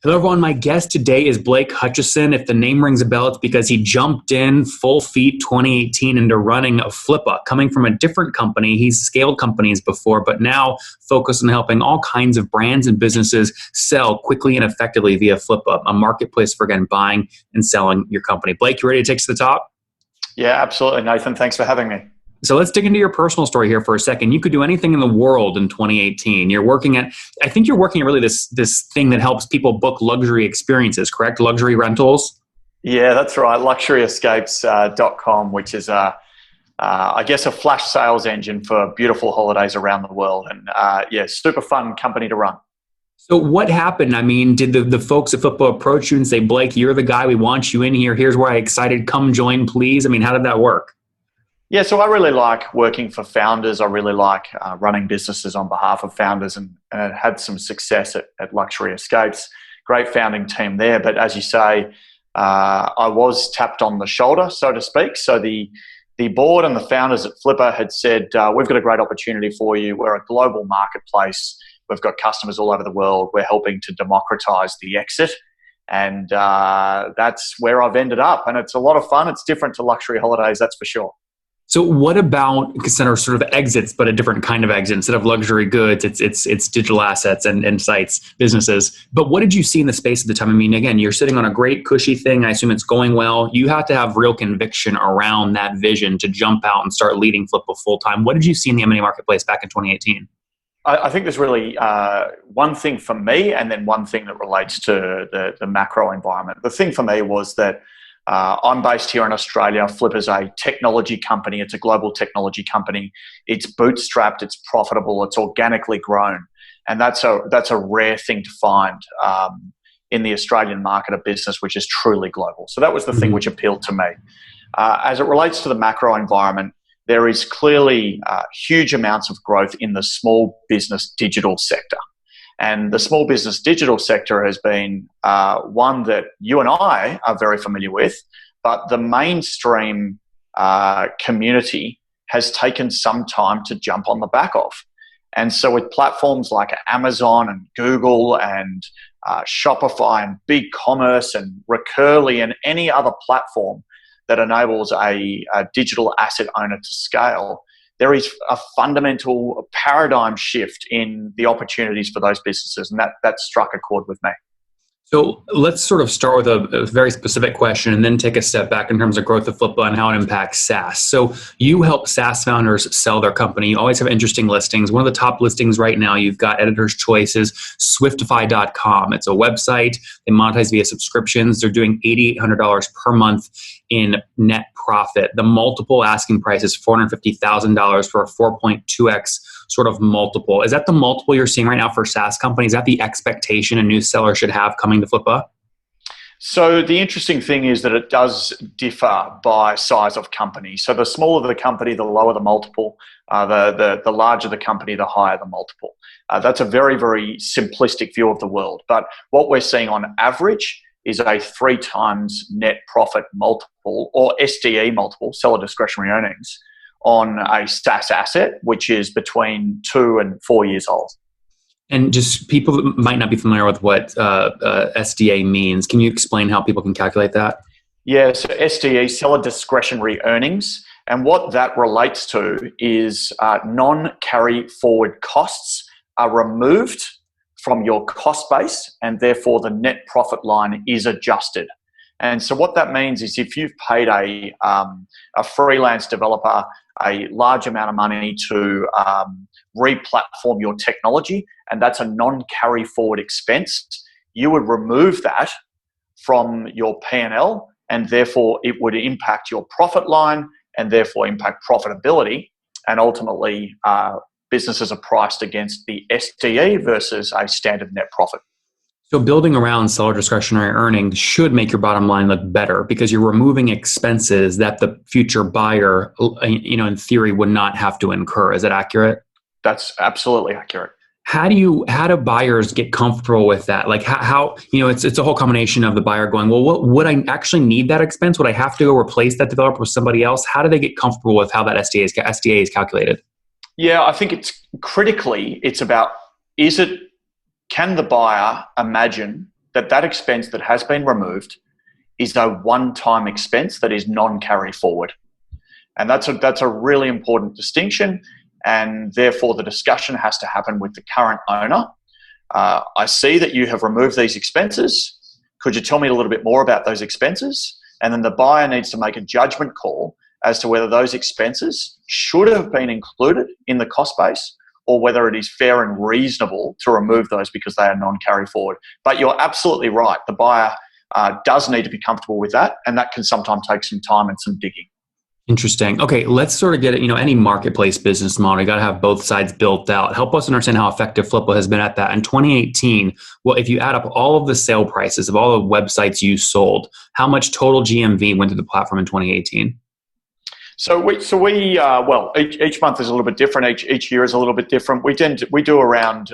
Hello, everyone. My guest today is Blake Hutchison. If the name rings a bell, it's because he jumped in full feet 2018 into running a Flippa, coming from a different company. He's scaled companies before, but now focused on helping all kinds of brands and businesses sell quickly and effectively via Flippa, a marketplace for, again, buying and selling your company. Blake, you ready to take us to the top? Yeah, absolutely, Nathan. Thanks for having me. So let's dig into your personal story here for a second. You could do anything in the world in 2018. I think you're working at really this thing that helps people book luxury experiences, correct? Luxury rentals? Yeah, that's right. Luxuryescapes.com, which is, I guess, a flash sales engine for beautiful holidays around the world. And yeah, super fun company to run. So what happened? I mean, did the folks at Flippa approach you and say, Blake, you're the guy, we want you in here. Here's where I'm excited. Come join, please. I mean, how did that work? Yeah, so I really like working for founders. I really like running businesses on behalf of founders, and had some success at Luxury Escapes. Great founding team there. But as you say, I was tapped on the shoulder, so to speak. So the board and the founders at Flippa had said, we've got a great opportunity for you. We're a global marketplace. We've got customers all over the world. We're helping to democratize the exit. And that's where I've ended up. And it's a lot of fun. It's different to luxury holidays, that's for sure. So what about sort of exits, but a different kind of exit? Instead of luxury goods, it's digital assets and sites, businesses. But what did you see in the space at the time? I mean, again, you're sitting on a great cushy thing. I assume it's going well. You have to have real conviction around that vision to jump out and start leading Flippa full time. What did you see in the M&A marketplace back in 2018? I think there's really one thing for me, and then one thing that relates to the macro environment. The thing for me was that I'm based here in Australia. Flippa's a technology company. It's a global technology company. It's bootstrapped. It's profitable. It's organically grown, and that's a rare thing to find in the Australian market of business, which is truly global. So that was the thing which appealed to me. As it relates to the macro environment, there is clearly huge amounts of growth in the small business digital sector. And the small business digital sector has been one that you and I are very familiar with, but the mainstream community has taken some time to jump on the back of. And so with platforms like Amazon and Google and Shopify and BigCommerce and Recurly and any other platform that enables a digital asset owner to scale, there is a fundamental paradigm shift in the opportunities for those businesses, and that struck a chord with me. So let's sort of start with a very specific question and then take a step back in terms of growth of Flippa and how it impacts SaaS. So you help SaaS founders sell their company. You always have interesting listings. One of the top listings right now, you've got Editor's Choice is Swiftify.com. It's a website. They monetize via subscriptions. They're doing $8,800 per month in net profit. The multiple asking price is $450,000 for a 4.2x sort of multiple. Is that the multiple you're seeing right now for SaaS companies? Is that the expectation a new seller should have coming to Flippa? So the interesting thing is that it does differ by size of company. So the smaller the company, the lower the multiple. The larger the company, the higher the multiple. That's a very, very simplistic view of the world. But what we're seeing on average is a 3 times net profit multiple, or SDE multiple, seller discretionary earnings, on a SaaS asset, which is between 2 and 4 years old. And just people that might not be familiar with what SDA means, can you explain how people can calculate that? Yeah, so SDE, seller discretionary earnings, and what that relates to is non-carry forward costs are removed from your cost base, and therefore the net profit line is adjusted. And so what that means is if you've paid a freelance developer a large amount of money to re-platform your technology, and that's a non-carry forward expense, you would remove that from your P&L, and therefore it would impact your profit line and therefore impact profitability. And ultimately, businesses are priced against the SDE versus a standard net profit. So building around seller discretionary earnings should make your bottom line look better because you're removing expenses that the future buyer, in theory, would not have to incur. Is that accurate? That's absolutely accurate. How do buyers get comfortable with that? Like how it's a whole combination of the buyer going, well, what would I actually need that expense? Would I have to go replace that developer with somebody else? How do they get comfortable with how that SDA is calculated? Yeah, I think it's about, can the buyer imagine that expense that has been removed is a one-time expense that is non-carry forward. And that's a really important distinction, and therefore the discussion has to happen with the current owner. I see that you have removed these expenses. Could you tell me a little bit more about those expenses? And then the buyer needs to make a judgment call as to whether those expenses should have been included in the cost base or whether it is fair and reasonable to remove those because they are non-carry forward. But you're absolutely right. The buyer does need to be comfortable with that, and that can sometimes take some time and some digging. Interesting. Okay, let's sort of get it. Any marketplace business model, you got to have both sides built out. Help us understand how effective Flippa has been at that. In 2018, well, if you add up all of the sale prices of all the websites you sold, how much total GMV went through the platform in 2018? So well, each month is a little bit different. Each year is a little bit different. We do around,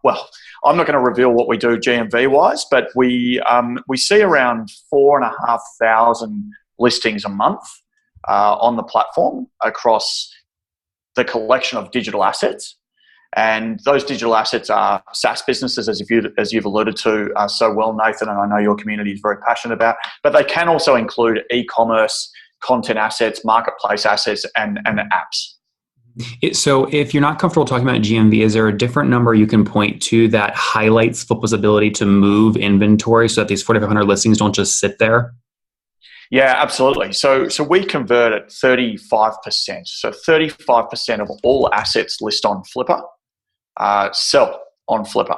well, I'm not going to reveal what we do GMV wise, but we see around 4,500 listings a month on the platform across the collection of digital assets. And those digital assets are SaaS businesses, as you've alluded to so well, Nathan, and I know your community is very passionate about, but they can also include e-commerce, content assets, marketplace assets, and apps. So if you're not comfortable talking about GMV, is there a different number you can point to that highlights Flippa's ability to move inventory so that these 4,500 listings don't just sit there? Yeah, absolutely. So we convert at 35%. So 35% of all assets list on Flippa sell on Flippa.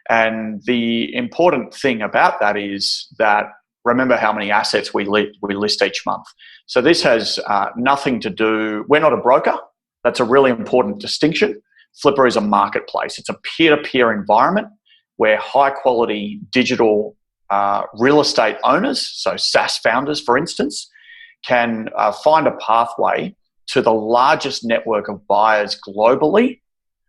And the important thing about that is that remember how many assets we list each month. So this has nothing to do, we're not a broker. That's a really important distinction. Flippa is a marketplace. It's a peer-to-peer environment where high-quality digital real estate owners, so SaaS founders, for instance, can find a pathway to the largest network of buyers globally.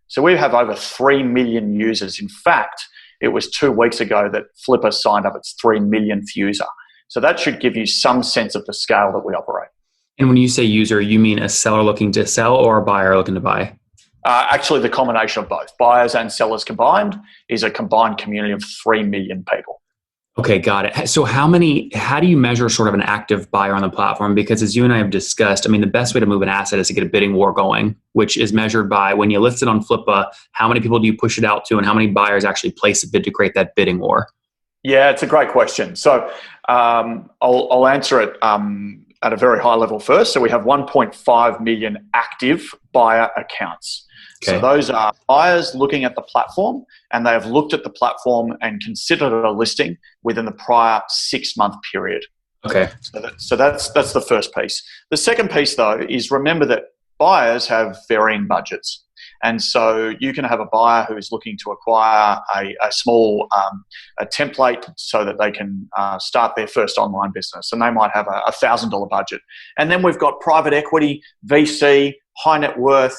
So we have over 3 million users. In fact, it was 2 weeks ago that Flippa signed up its 3 millionth user. So that should give you some sense of the scale that we operate. And when you say user, you mean a seller looking to sell or a buyer looking to buy? Actually, the combination of both. Buyers and sellers combined is a combined community of 3 million people. Okay, got it. So how do you measure sort of an active buyer on the platform? Because as you and I have discussed, the best way to move an asset is to get a bidding war going, which is measured by when you list it on Flippa, how many people do you push it out to and how many buyers actually place a bid to create that bidding war? Yeah, it's a great question. So I'll answer it at a very high level first. So we have 1.5 million active buyer accounts. Okay. So those are buyers looking at the platform, and they have looked at the platform and considered a listing within the prior 6-month period. Okay. So that's the first piece. The second piece, though, is remember that buyers have varying budgets. And so you can have a buyer who is looking to acquire a small a template so that they can start their first online business, and they might have a $1,000 budget. And then we've got private equity, VC, high net worth,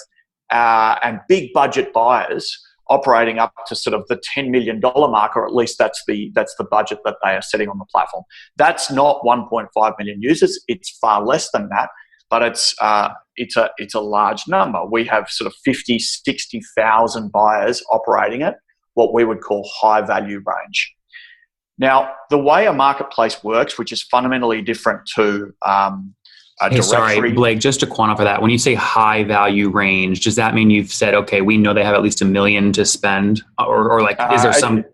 and big budget buyers operating up to sort of the $10 million mark, or at least that's the budget that they are setting on the platform. That's not 1.5 million users. It's far less than that, but it's a large number. We have sort of 50, 60,000 buyers operating at what we would call high value range. Now, the way a marketplace works, which is fundamentally different to sorry, Blake, just to quantify that, when you say high value range, does that mean you've said, okay, we know they have at least $1 million to spend, or like, is there some?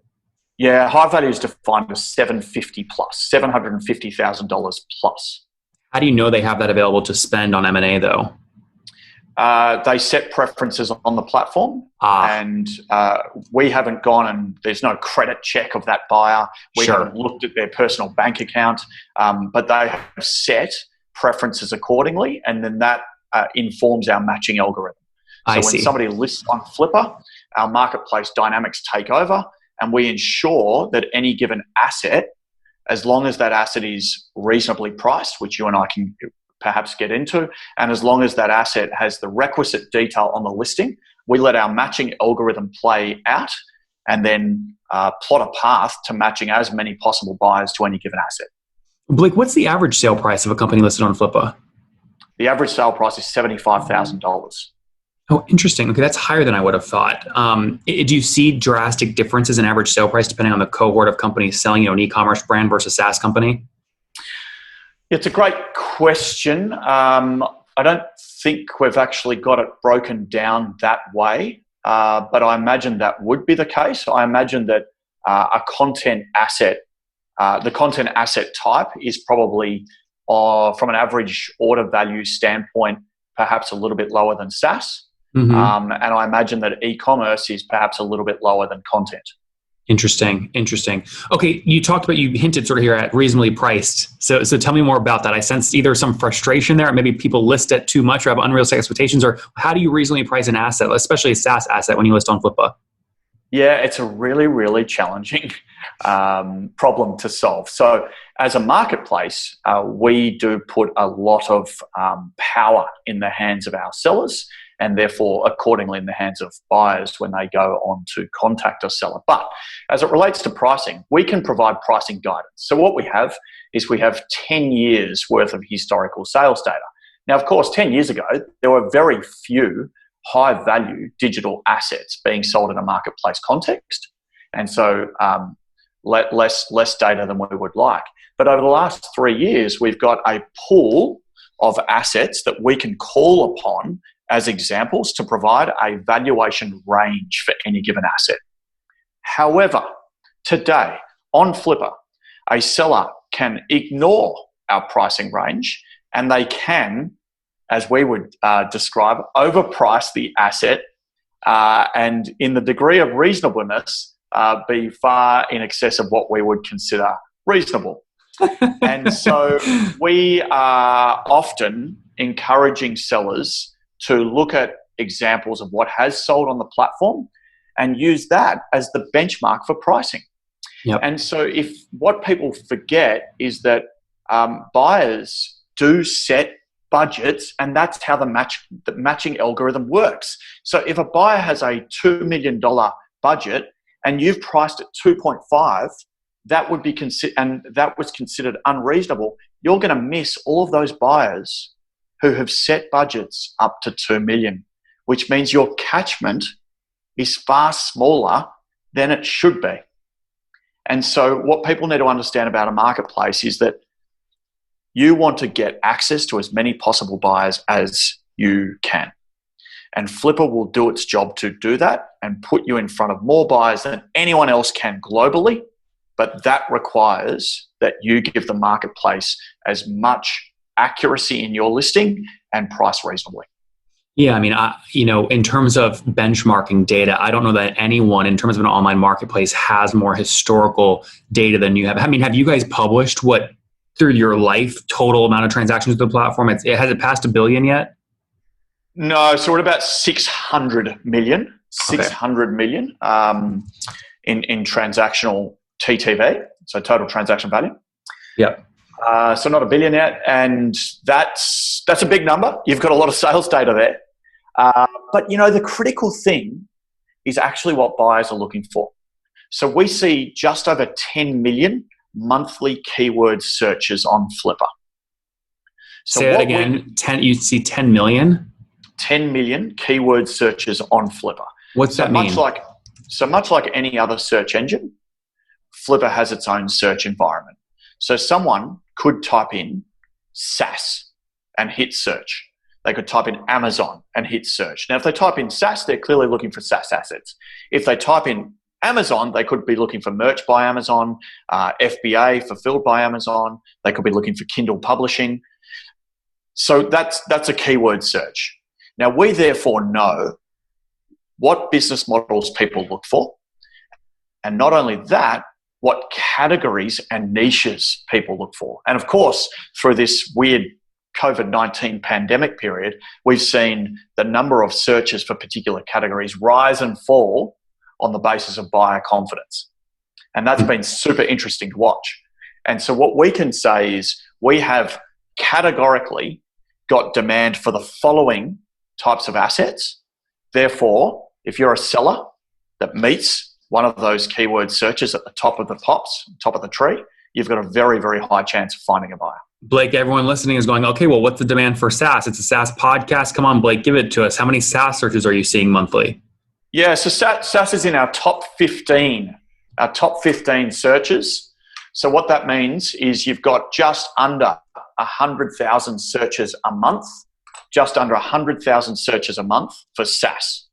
Yeah, high value is defined as $750,000 plus. How do you know they have that available to spend on M&A though? They set preferences on the platform, and we haven't gone and there's no credit check of that buyer. We haven't looked at their personal bank account, but they have set preferences accordingly, and then that informs our matching algorithm. So when somebody lists on Flippa, our marketplace dynamics take over, and we ensure that any given asset, as long as that asset is reasonably priced, which you and I can perhaps get into, and as long as that asset has the requisite detail on the listing, we let our matching algorithm play out and then plot a path to matching as many possible buyers to any given asset. Blake, what's the average sale price of a company listed on Flippa? The average sale price is $75,000. Oh, interesting. Okay, that's higher than I would have thought. Do you see drastic differences in average sale price depending on the cohort of companies selling, an e-commerce brand versus SaaS company? It's a great question. I don't think we've actually got it broken down that way, but I imagine that would be the case. I imagine that a content asset, the content asset type is probably, from an average order value standpoint, perhaps a little bit lower than SaaS. Mm-hmm. And I imagine that e-commerce is perhaps a little bit lower than content. Interesting. Okay, you hinted sort of here at reasonably priced. So tell me more about that. I sensed either some frustration there, or maybe people list it too much or have unrealistic expectations, or how do you reasonably price an asset, especially a SaaS asset, when you list on Flippa? Yeah, it's a really, really challenging problem to solve. So as a marketplace, we do put a lot of power in the hands of our sellers, and therefore accordingly in the hands of buyers when they go on to contact a seller. But as it relates to pricing, we can provide pricing guidance. So what we have is we have 10 years worth of historical sales data. Now, of course, 10 years ago, there were very few high value digital assets being sold in a marketplace context. And so less data than we would like. But over the last 3 years, we've got a pool of assets that we can call upon as examples to provide a valuation range for any given asset. However, today on Flippa, a seller can ignore our pricing range and they can, as we would describe, overprice the asset and in the degree of reasonableness be far in excess of what we would consider reasonable. And so we are often encouraging sellers to look at examples of what has sold on the platform and use that as the benchmark for pricing. Yep. And so if what people forget is that buyers do set budgets, and that's how the matching algorithm works. So if a buyer has a $2 million budget and you've priced at 2.5, that would be and that was considered unreasonable, you're going to miss all of those buyers who have set budgets up to 2 million, which means your catchment is far smaller than it should be. And so what people need to understand about a marketplace is that you want to get access to as many possible buyers as you can. And Flippa will do its job to do that and put you in front of more buyers than anyone else can globally. But that requires that you give the marketplace as much accuracy in your listing and price reasonably. Yeah, I mean, in terms of benchmarking data, I don't know that anyone in terms of an online marketplace has more historical data than you have. I mean, have you guys published what through your life total amount of transactions with the platform? Has it passed 1 billion yet? No, so we're at about 600 million in transactional TTV, so total transaction value. Yep. So not 1 billion yet, and that's a big number. You've got a lot of sales data there. But the critical thing is actually what buyers are looking for. So we see just over 10 million monthly keyword searches on Flippa. So say that again. You see 10 million? 10 million keyword searches on Flippa. What's that mean? Much like any other search engine, Flippa has its own search environment. So someone could type in SaaS and hit search. They could type in Amazon and hit search. Now, if they type in SaaS, they're clearly looking for SaaS assets. If they type in Amazon, they could be looking for merch by Amazon, FBA, fulfilled by Amazon. They could be looking for Kindle publishing. So that's a keyword search. Now, we therefore know what business models people look for. And not only that, what categories and niches people look for. And of course, through this weird COVID-19 pandemic period, we've seen the number of searches for particular categories rise and fall on the basis of buyer confidence. And that's been super interesting to watch. And so what we can say is we have categorically got demand for the following types of assets. Therefore, if you're a seller that meets one of those keyword searches at the top of the pops, top of the tree, you've got a very, very high chance of finding a buyer. Blake, everyone listening is going, okay, well, what's the demand for SaaS? It's a SaaS podcast. Come on, Blake, give it to us. How many SaaS searches are you seeing monthly? Yeah, so SaaS is in our top 15 searches. So what that means is you've got just under 100,000 searches a month, for SaaS.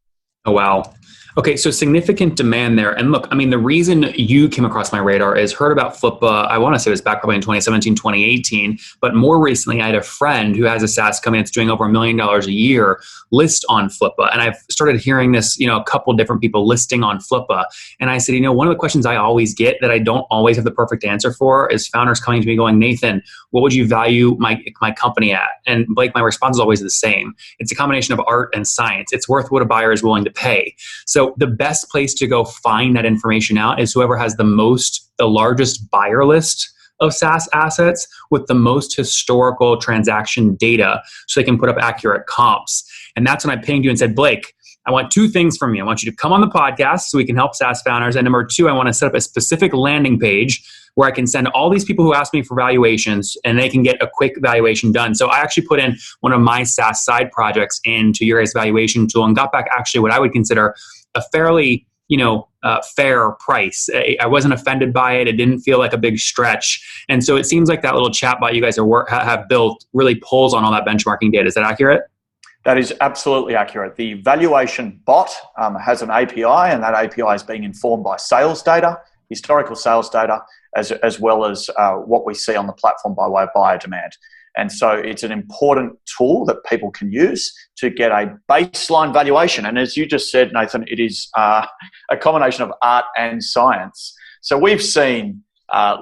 Oh, wow. Okay, so significant demand there. And look, I mean, the reason you came across my radar is heard about Flippa, I want to say it was back probably in 2017, 2018, but more recently I had a friend who has a SaaS company that's doing over $1 million a year list on Flippa. And I've started hearing this, a couple different people listing on Flippa. And I said, one of the questions I always get that I don't always have the perfect answer for is founders coming to me going, Nathan, what would you value my company at? And Blake, my response is always the same. It's a combination of art and science. It's worth what a buyer is willing to pay. So the best place to go find that information out is whoever has the largest buyer list of SaaS assets with the most historical transaction data so they can put up accurate comps. And that's when I pinged you and said, Blake, I want two things from you. I want you to come on the podcast so we can help SaaS founders. And number two, I want to set up a specific landing page where I can send all these people who ask me for valuations and they can get a quick valuation done. So I actually put in one of my SaaS side projects into your guys' valuation tool and got back actually what I would consider a fairly, fair price. I wasn't offended by it. It didn't feel like a big stretch. And so it seems like that little chatbot you guys have built really pulls on all that benchmarking data. Is that accurate? That is absolutely accurate. The valuation bot has an API, and that API is being informed by sales data, historical sales data, as well as what we see on the platform by way of buyer demand. And so it's an important tool that people can use to get a baseline valuation. And as you just said, Nathan, it is a combination of art and science. So we've seen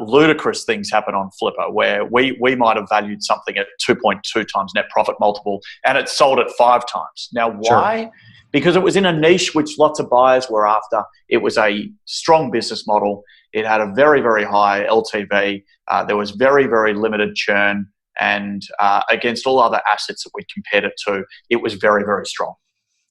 ludicrous things happen on Flippa where we might have valued something at 2.2 times net profit multiple and it sold at 5 times. Now, why? Sure. Because it was in a niche which lots of buyers were after. It was a strong business model. It had a very, very high LTV. There was very, very limited churn. And against all other assets that we compared it to, it was very, very strong.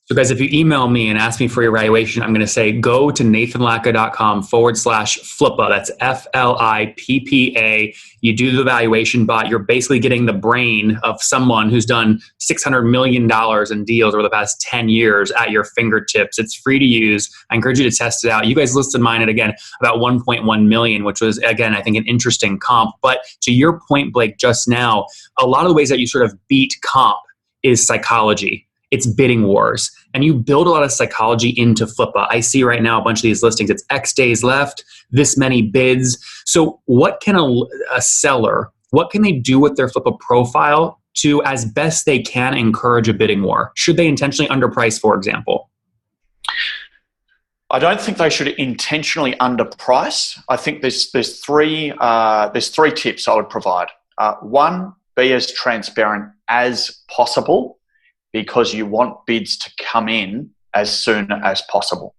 So guys, if you email me and ask me for your valuation, I'm going to say go to nathanlatka.com/Flippa. That's FLIPPA. You do the valuation bot. You're basically getting the brain of someone who's done $600 million in deals over the past 10 years at your fingertips. It's free to use. I encourage you to test it out. You guys listed mine at, again, about 1.1 million, which was, again, I think an interesting comp. But to your point, Blake, just now, a lot of the ways that you sort of beat comp is psychology. It's bidding wars. And you build a lot of psychology into Flippa. I see right now a bunch of these listings. It's X days left, this many bids. So what can a seller, what can they do with their Flippa profile to, as best they can, encourage a bidding war? Should they intentionally underprice, for example? I don't think they should intentionally underprice. I think there's three tips I would provide. One, be as transparent as possible, because you want bids to come in as soon as possible.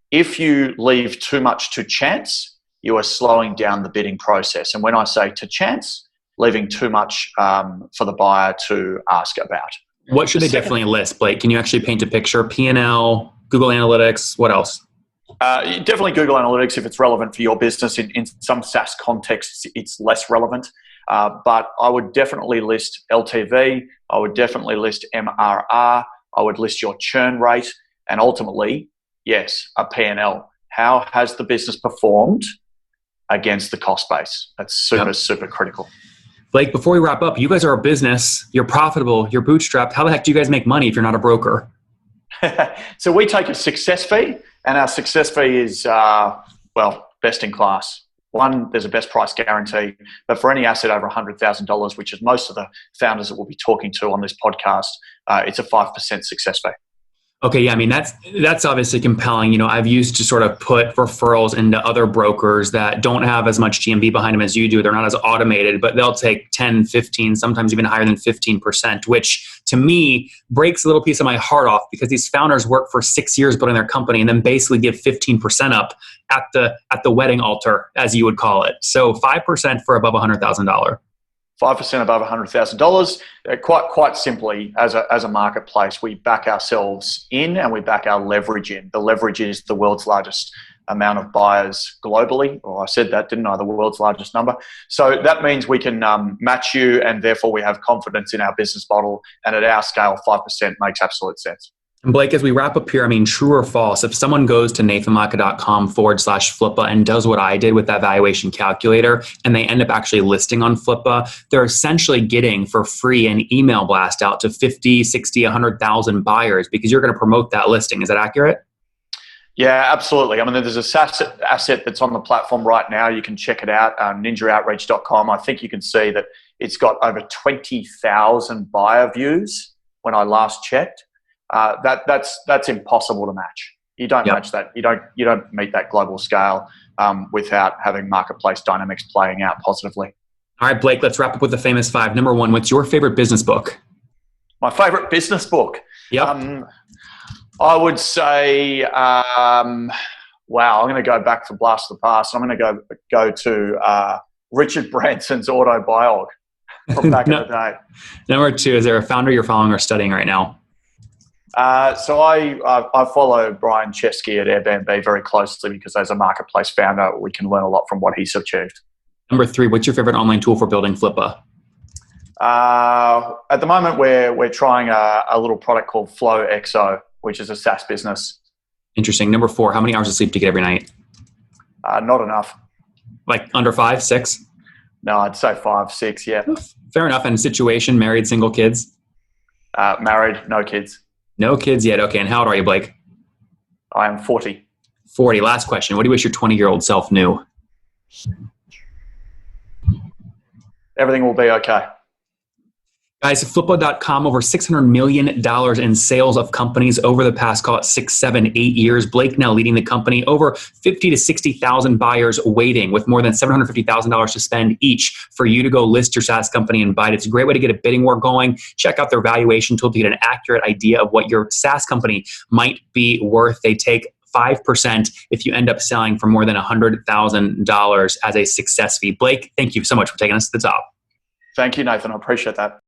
If you leave too much to chance, you are slowing down the bidding process. And when I say to chance, leaving too much for the buyer to ask about. What should they definitely list, Blake? Can you actually paint a picture? P&L, Google Analytics, what else? Definitely Google Analytics if it's relevant for your business. In some SaaS contexts, it's less relevant. But I would definitely list LTV. I would definitely list MRR. I would list your churn rate. And ultimately, yes, a P&L. How has the business performed against the cost base? That's super critical. Blake, before we wrap up, you guys are a business. You're profitable. You're bootstrapped. How the heck do you guys make money if you're not a broker? So we take a success fee, and our success fee is, best in class. One, there's a best price guarantee, but for any asset over $100,000, which is most of the founders that we'll be talking to on this podcast, it's a 5% success fee. Okay, yeah, I mean, that's obviously compelling. I've used to sort of put referrals into other brokers that don't have as much GMV behind them as you do. They're not as automated, but they'll take 10, 15, sometimes even higher than 15%, which to me breaks a little piece of my heart off, because these founders work for 6 years building their company and then basically give 15% up at the wedding altar, as you would call it. So 5% for above $100,000. 5% above $100,000. Quite simply, as a marketplace, we back ourselves in and we back our leverage in. The leverage is the world's largest amount of buyers globally. Or I said that, didn't I? The world's largest number. So that means we can match you, and therefore we have confidence in our business model. And at our scale, 5% makes absolute sense. And Blake, as we wrap up here, I mean, true or false, if someone goes to nathanlatka.com/Flippa and does what I did with that valuation calculator, and they end up actually listing on Flippa, they're essentially getting for free an email blast out to 50, 60, 100,000 buyers because you're going to promote that listing. Is that accurate? Yeah, absolutely. I mean, there's a SaaS asset that's on the platform right now. You can check it out, ninjaoutreach.com. I think you can see that it's got over 20,000 buyer views when I last checked. That's impossible to match. You don't match that. You don't meet that global scale without having marketplace dynamics playing out positively. All right, Blake, let's wrap up with the famous five. Number one, what's your favorite business book? My favorite business book? Yep. I would say, I'm going to go back for Blast of the Past. I'm going to go to Richard Branson's autobiog from back in the day. Number two, is there a founder you're following or studying right now? So I follow Brian Chesky at Airbnb very closely because as a marketplace founder, we can learn a lot from what he's achieved. Number three, what's your favorite online tool for building Flippa? At the moment, we're trying a little product called Flow XO, which is a SaaS business. Interesting. Number four, how many hours of sleep do you get every night? Not enough. Like under 5, 6? No, I'd say 5, 6, yeah. Fair enough. And situation, married, single, kids? Married, no kids. No kids yet. Okay. And how old are you, Blake? I am 40. 40. Last question. What do you wish your 20-year-old self knew? Everything will be okay. Guys, Flippa.com, over $600 million in sales of companies over the past, call it 6, 7, 8 years. Blake now leading the company, over 50 to 60,000 buyers waiting with more than $750,000 to spend each for you to go list your SaaS company and buy it. It's a great way to get a bidding war going. Check out their valuation tool to get an accurate idea of what your SaaS company might be worth. They take 5% if you end up selling for more than $100,000 as a success fee. Blake, thank you so much for taking us to the top. Thank you, Nathan. I appreciate that.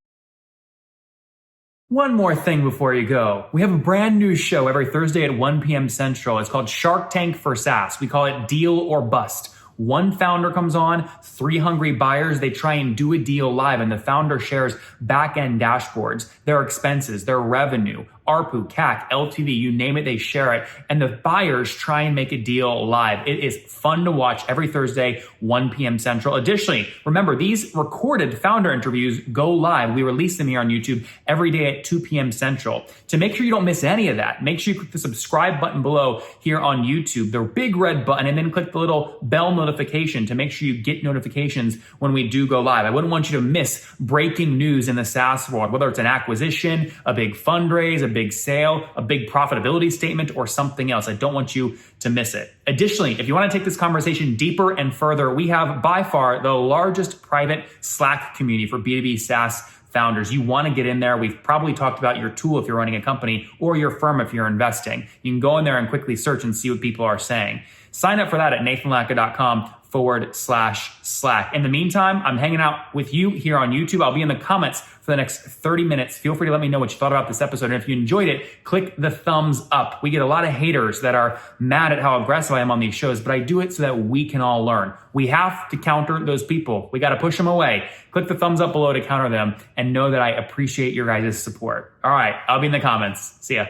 One more thing before you go. We have a brand new show every Thursday at 1 p.m. Central. It's called Shark Tank for SaaS. We call it Deal or Bust. One founder comes on, 3 hungry buyers, they try and do a deal live, and the founder shares back-end dashboards, their expenses, their revenue, ARPU, CAC, LTV, you name it, they share it. And the buyers try and make a deal live. It is fun to watch every Thursday, 1 p.m. Central. Additionally, remember, these recorded founder interviews go live. We release them here on YouTube every day at 2 p.m. Central. To make sure you don't miss any of that, make sure you click the subscribe button below here on YouTube, the big red button, and then click the little bell notification to make sure you get notifications when we do go live. I wouldn't want you to miss breaking news in the SaaS world, whether it's an acquisition, a big fundraise, a big sale, a big profitability statement, or something else. I don't want you to miss it. Additionally, if you want to take this conversation deeper and further, we have by far the largest private Slack community for B2B SaaS founders. You want to get in there. We've probably talked about your tool if you're running a company or your firm if you're investing. You can go in there and quickly search and see what people are saying. Sign up for that at nathanlatka.com/Slack. In the meantime, I'm hanging out with you here on YouTube. I'll be in the comments for the next 30 minutes. Feel free to let me know what you thought about this episode. And if you enjoyed it, click the thumbs up. We get a lot of haters that are mad at how aggressive I am on these shows, but I do it so that we can all learn. We have to counter those people. We got to push them away. Click the thumbs up below to counter them and know that I appreciate your guys' support. All right, I'll be in the comments. See ya.